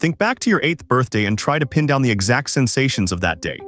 Think back to your 8th birthday and try to pin down the exact sensations of that day.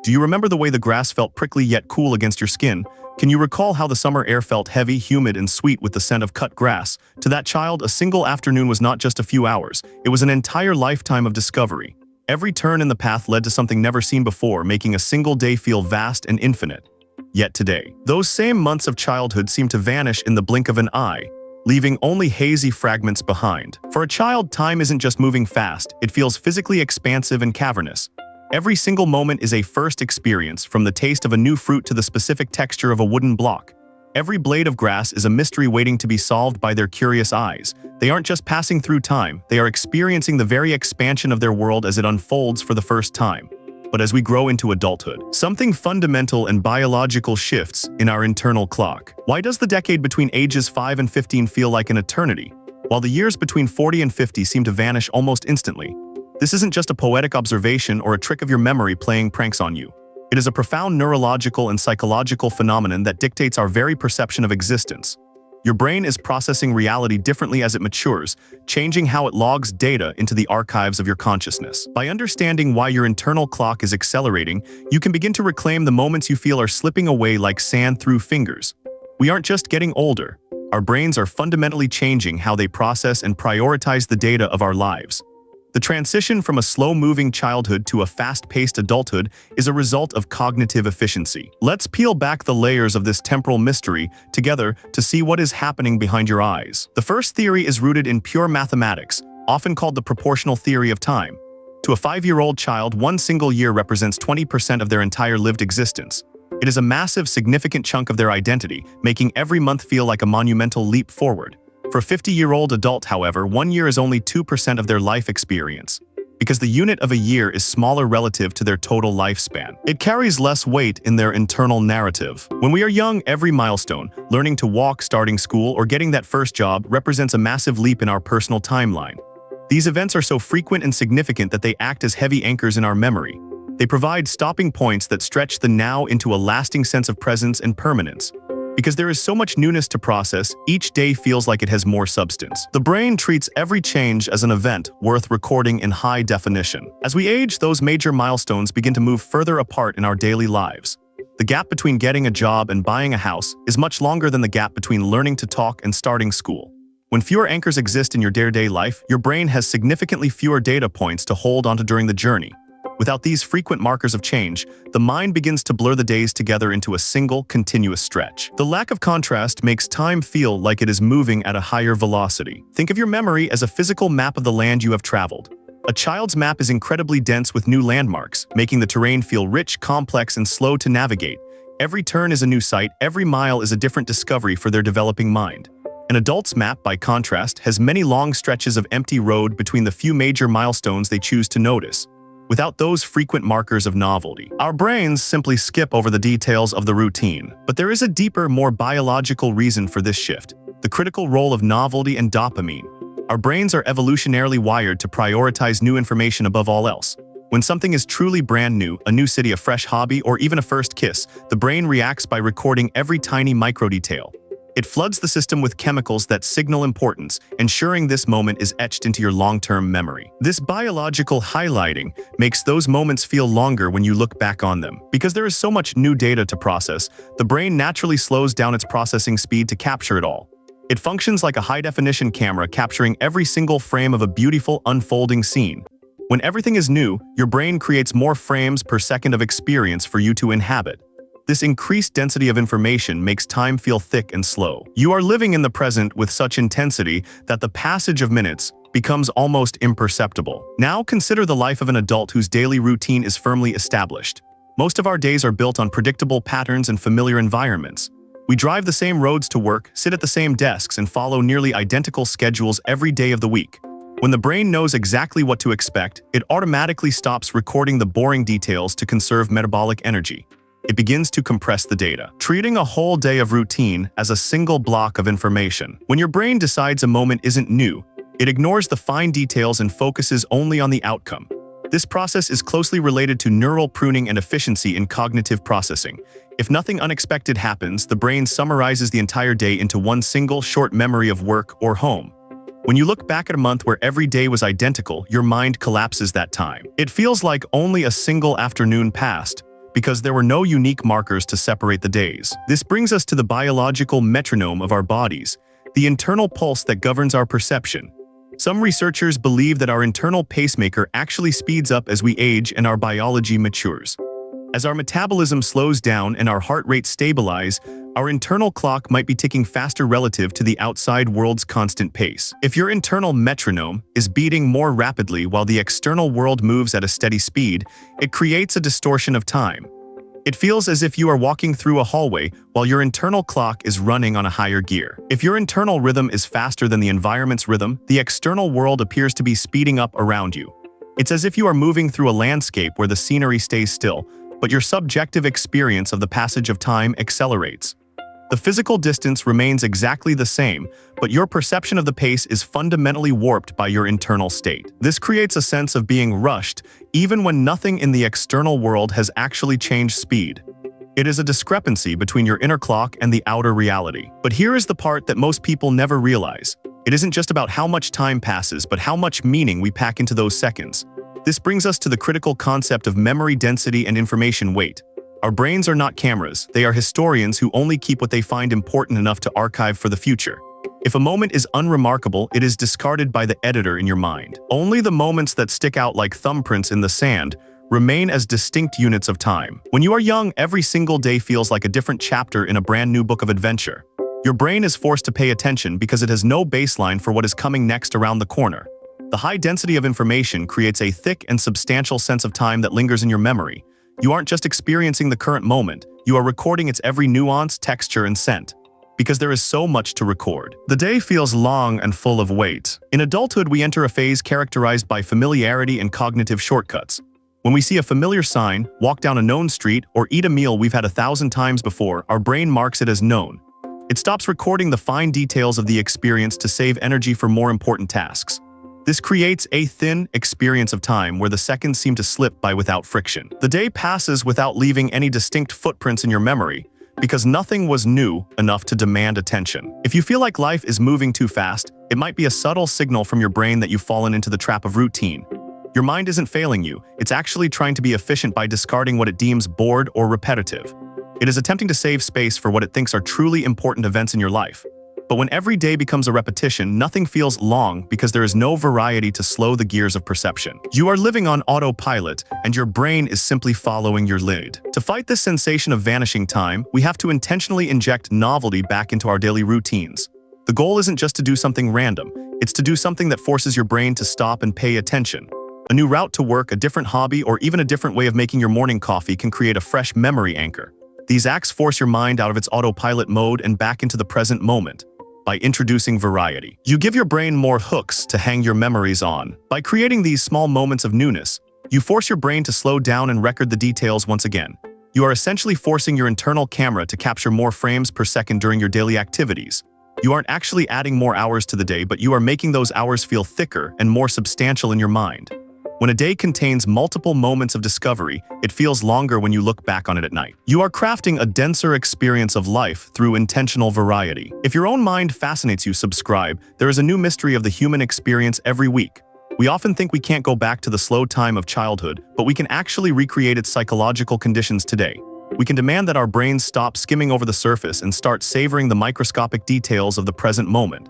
Do you remember the way the grass felt prickly yet cool against your skin? Can you recall how the summer air felt heavy, humid, and sweet with the scent of cut grass? To that child, a single afternoon was not just a few hours. It was an entire lifetime of discovery. Every turn in the path led to something never seen before, making a single day feel vast and infinite. Yet today, those same months of childhood seem to vanish in the blink of an eye, leaving only hazy fragments behind. For a child, time isn't just moving fast, it feels physically expansive and cavernous. Every single moment is a first experience, from the taste of a new fruit to the specific texture of a wooden block. Every blade of grass is a mystery waiting to be solved by their curious eyes. They aren't just passing through time, they are experiencing the very expansion of their world as it unfolds for the first time. But as we grow into adulthood, something fundamental and biological shifts in our internal clock. Why does the decade between ages 5 and 15 feel like an eternity, while the years between 40 and 50 seem to vanish almost instantly? This isn't just a poetic observation or a trick of your memory playing pranks on you. It is a profound neurological and psychological phenomenon that dictates our very perception of existence. Your brain is processing reality differently as it matures, changing how it logs data into the archives of your consciousness. By understanding why your internal clock is accelerating, you can begin to reclaim the moments you feel are slipping away like sand through fingers. We aren't just getting older. Our brains are fundamentally changing how they process and prioritize the data of our lives. The transition from a slow-moving childhood to a fast-paced adulthood is a result of cognitive efficiency. Let's peel back the layers of this temporal mystery together to see what is happening behind your eyes. The first theory is rooted in pure mathematics, often called the proportional theory of time. To a 5-year-old child, one single year represents 20% of their entire lived existence. It is a massive, significant chunk of their identity, making every month feel like a monumental leap forward. For a 50-year-old adult, however, 1 year is only 2% of their life experience, because the unit of a year is smaller relative to their total lifespan. It carries less weight in their internal narrative. When we are young, every milestone, learning to walk, starting school, or getting that first job, represents a massive leap in our personal timeline. These events are so frequent and significant that they act as heavy anchors in our memory. They provide stopping points that stretch the now into a lasting sense of presence and permanence. Because there is so much newness to process, each day feels like it has more substance. The brain treats every change as an event worth recording in high definition. As we age, those major milestones begin to move further apart in our daily lives. The gap between getting a job and buying a house is much longer than the gap between learning to talk and starting school. When fewer anchors exist in your day-to-day life, your brain has significantly fewer data points to hold onto during the journey. Without these frequent markers of change, the mind begins to blur the days together into a single, continuous stretch. The lack of contrast makes time feel like it is moving at a higher velocity. Think of your memory as a physical map of the land you have traveled. A child's map is incredibly dense with new landmarks, making the terrain feel rich, complex, and slow to navigate. Every turn is a new site, every mile is a different discovery for their developing mind. An adult's map, by contrast, has many long stretches of empty road between the few major milestones they choose to notice. Without those frequent markers of novelty, our brains simply skip over the details of the routine. But there is a deeper, more biological reason for this shift: the critical role of novelty and dopamine. Our brains are evolutionarily wired to prioritize new information above all else. When something is truly brand new, a new city, a fresh hobby, or even a first kiss, the brain reacts by recording every tiny microdetail. It floods the system with chemicals that signal importance, ensuring this moment is etched into your long-term memory. This biological highlighting makes those moments feel longer when you look back on them. Because there is so much new data to process, the brain naturally slows down its processing speed to capture it all. It functions like a high-definition camera, capturing every single frame of a beautiful, unfolding scene. When everything is new, your brain creates more frames per second of experience for you to inhabit. This increased density of information makes time feel thick and slow. You are living in the present with such intensity that the passage of minutes becomes almost imperceptible. Now consider the life of an adult whose daily routine is firmly established. Most of our days are built on predictable patterns and familiar environments. We drive the same roads to work, sit at the same desks, and follow nearly identical schedules every day of the week. When the brain knows exactly what to expect, it automatically stops recording the boring details to conserve metabolic energy. It begins to compress the data, treating a whole day of routine as a single block of information. When your brain decides a moment isn't new, it ignores the fine details and focuses only on the outcome. This process is closely related to neural pruning and efficiency in cognitive processing. If nothing unexpected happens, the brain summarizes the entire day into one single short memory of work or home. When you look back at a month where every day was identical, your mind collapses that time. It feels like only a single afternoon passed, because there were no unique markers to separate the days. This brings us to the biological metronome of our bodies, the internal pulse that governs our perception. Some researchers believe that our internal pacemaker actually speeds up as we age and our biology matures. As our metabolism slows down and our heart rate stabilizes, our internal clock might be ticking faster relative to the outside world's constant pace. If your internal metronome is beating more rapidly while the external world moves at a steady speed, it creates a distortion of time. It feels as if you are walking through a hallway while your internal clock is running on a higher gear. If your internal rhythm is faster than the environment's rhythm, the external world appears to be speeding up around you. It's as if you are moving through a landscape where the scenery stays still, but your subjective experience of the passage of time accelerates. The physical distance remains exactly the same, but your perception of the pace is fundamentally warped by your internal state. This creates a sense of being rushed, even when nothing in the external world has actually changed speed. It is a discrepancy between your inner clock and the outer reality. But here is the part that most people never realize. It isn't just about how much time passes, but how much meaning we pack into those seconds. This brings us to the critical concept of memory density and information weight. Our brains are not cameras, they are historians who only keep what they find important enough to archive for the future. If a moment is unremarkable, it is discarded by the editor in your mind. Only the moments that stick out like thumbprints in the sand remain as distinct units of time. When you are young, every single day feels like a different chapter in a brand new book of adventure. Your brain is forced to pay attention because it has no baseline for what is coming next around the corner. The high density of information creates a thick and substantial sense of time that lingers in your memory. You aren't just experiencing the current moment, you are recording its every nuance, texture, and scent. Because there is so much to record. The day feels long and full of weight. In adulthood, we enter a phase characterized by familiarity and cognitive shortcuts. When we see a familiar sign, walk down a known street, or eat a meal we've had 1,000 times before, our brain marks it as known. It stops recording the fine details of the experience to save energy for more important tasks. This creates a thin experience of time where the seconds seem to slip by without friction. The day passes without leaving any distinct footprints in your memory, because nothing was new enough to demand attention. If you feel like life is moving too fast, it might be a subtle signal from your brain that you've fallen into the trap of routine. Your mind isn't failing you, it's actually trying to be efficient by discarding what it deems bored or repetitive. It is attempting to save space for what it thinks are truly important events in your life. But when every day becomes a repetition, nothing feels long because there is no variety to slow the gears of perception. You are living on autopilot, and your brain is simply following your lead. To fight this sensation of vanishing time, we have to intentionally inject novelty back into our daily routines. The goal isn't just to do something random, it's to do something that forces your brain to stop and pay attention. A new route to work, a different hobby, or even a different way of making your morning coffee can create a fresh memory anchor. These acts force your mind out of its autopilot mode and back into the present moment. By introducing variety, you give your brain more hooks to hang your memories on. By creating these small moments of newness, you force your brain to slow down and record the details once again. You are essentially forcing your internal camera to capture more frames per second during your daily activities. You aren't actually adding more hours to the day, but you are making those hours feel thicker and more substantial in your mind. When a day contains multiple moments of discovery, it feels longer when you look back on it at night. You are crafting a denser experience of life through intentional variety. If your own mind fascinates you, subscribe. There is a new mystery of the human experience every week. We often think we can't go back to the slow time of childhood, but we can actually recreate its psychological conditions today. We can demand that our brains stop skimming over the surface and start savoring the microscopic details of the present moment.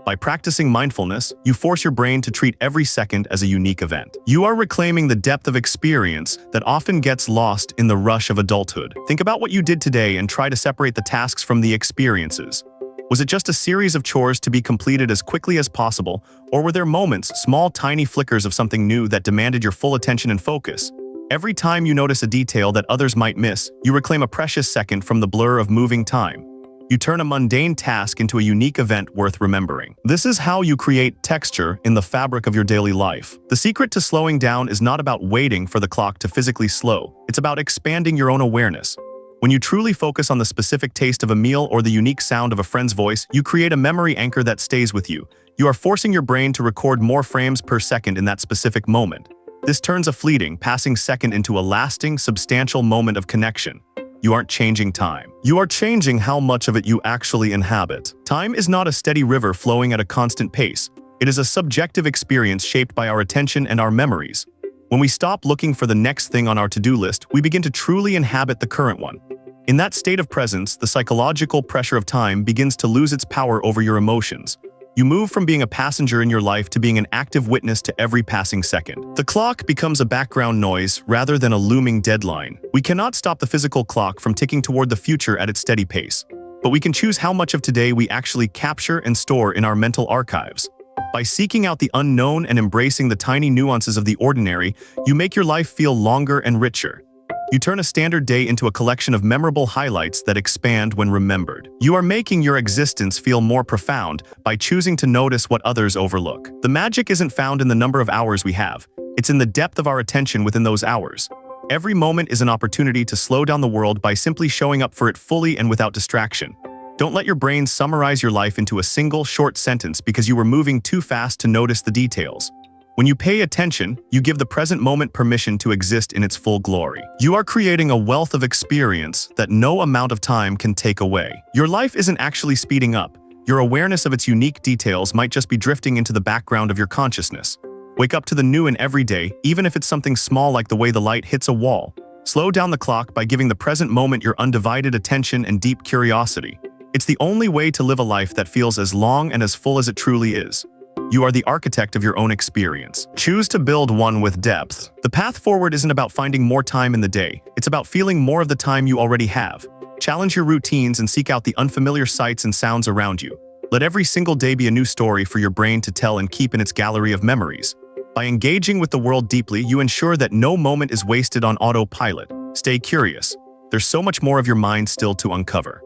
By practicing mindfulness, you force your brain to treat every second as a unique event. You are reclaiming the depth of experience that often gets lost in the rush of adulthood. Think about what you did today and try to separate the tasks from the experiences. Was it just a series of chores to be completed as quickly as possible, or were there moments, small, tiny flickers of something new that demanded your full attention and focus? Every time you notice a detail that others might miss, you reclaim a precious second from the blur of moving time. You turn a mundane task into a unique event worth remembering. This is how you create texture in the fabric of your daily life. The secret to slowing down is not about waiting for the clock to physically slow. It's about expanding your own awareness. When you truly focus on the specific taste of a meal or the unique sound of a friend's voice, you create a memory anchor that stays with you. You are forcing your brain to record more frames per second in that specific moment. This turns a fleeting, passing second into a lasting, substantial moment of connection. You aren't changing time. You are changing how much of it you actually inhabit. Time is not a steady river flowing at a constant pace. It is a subjective experience shaped by our attention and our memories. When we stop looking for the next thing on our to-do list, we begin to truly inhabit the current one. In that state of presence, the psychological pressure of time begins to lose its power over your emotions. You move from being a passenger in your life to being an active witness to every passing second. The clock becomes a background noise rather than a looming deadline. We cannot stop the physical clock from ticking toward the future at its steady pace, but we can choose how much of today we actually capture and store in our mental archives. By seeking out the unknown and embracing the tiny nuances of the ordinary, you make your life feel longer and richer. You turn a standard day into a collection of memorable highlights that expand when remembered. You are making your existence feel more profound by choosing to notice what others overlook. The magic isn't found in the number of hours we have. It's in the depth of our attention within those hours. Every moment is an opportunity to slow down the world by simply showing up for it fully and without distraction. Don't let your brain summarize your life into a single short sentence because you were moving too fast to notice the details. When you pay attention, you give the present moment permission to exist in its full glory. You are creating a wealth of experience that no amount of time can take away. Your life isn't actually speeding up. Your awareness of its unique details might just be drifting into the background of your consciousness. Wake up to the new in every day, even if it's something small like the way the light hits a wall. Slow down the clock by giving the present moment your undivided attention and deep curiosity. It's the only way to live a life that feels as long and as full as it truly is. You are the architect of your own experience. Choose to build one with depth. The path forward isn't about finding more time in the day. It's about feeling more of the time you already have. Challenge your routines and seek out the unfamiliar sights and sounds around you. Let every single day be a new story for your brain to tell and keep in its gallery of memories. By engaging with the world deeply, you ensure that no moment is wasted on autopilot. Stay curious. There's so much more of your mind still to uncover.